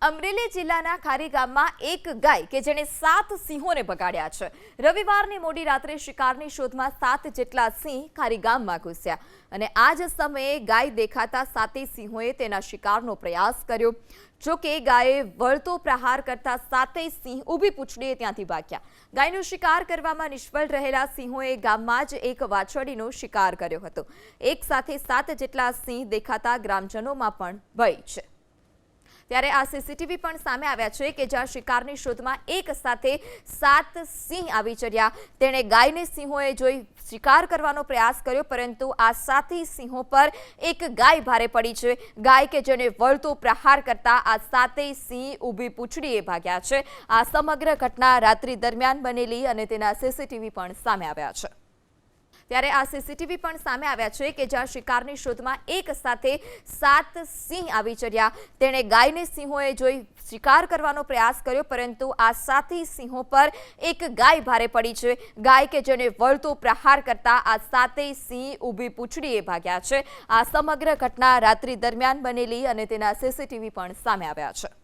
અમરેલી જિલ્લાના ખારી ગામમાં એક ગાય કે જેણે 7 સિંહોને ભગાડ્યા છે। રવિવારની મોડી રાત્રે શિકારની શોધમાં 7 જેટલા સિંહ ખારી ગામમાં ઘૂસ્યા અને આ જ સમયે ગાય દેખાતા 7 સિંહોએ તેના શિકારનો પ્રયાસ કર્યો। જો કે ગાયે વળતો પ્રહાર કરતા 7 સિંહ ઊભી પૂંછડીએ ત્યાંથી ભાગ્યા। ગાયનો શિકાર કરવામાં નિષ્ફળ રહેલા સિંહોએ ગામમાં જ એક વાછરડીનો શિકાર કર્યો હતો। એક સાથે 7 જેટલા સિંહ દેખાતા ગ્રામજનોમાં પણ ભય છે। ત્યારે આ સીસીટીવી પણ સામે આવ્યા છે કે જ્યાં શિકારની શોધમાં એક સાથે 7 સિંહ આવી ચડ્યા। તેણે ગાયને સિંહોએ જોઈ શિકાર કરવાનો પ્રયાસ કર્યો, પરંતુ આ 7 સિંહો પર એક ગાય ભારે પડી છે। ગાય કે જેને વળતો પ્રહાર કરતા આ 7 સિંહ ઊભી પૂંછડીએ ભાગ્યા છે। આ સમગ્ર ઘટના રાત્રિ દરમિયાન બનેલી અને તેના સીસીટીવી પણ સામે આવ્યા છે। ત્યારે આ સીસીટીવી પણ સામે આવ્યા છે કે જ્યાં શિકારની શોધમાં એક સાથે 7 સિંહ આવી ચડ્યા। તેણે ગાયને સિંહોએ જોઈ શિકાર કરવાનો પ્રયાસ કર્યો, પરંતુ આ 7 સિંહો પર એક ગાય ભારે પડી છે। ગાય કે જેને વળતો પ્રહાર કરતા આ 7 સિંહ ઊભી પૂંછડીએ ભાગ્યા છે। આ સમગ્ર ઘટના રાત્રિ દરમિયાન બનેલી અને તેના સીસીટીવી પણ સામે આવ્યા છે।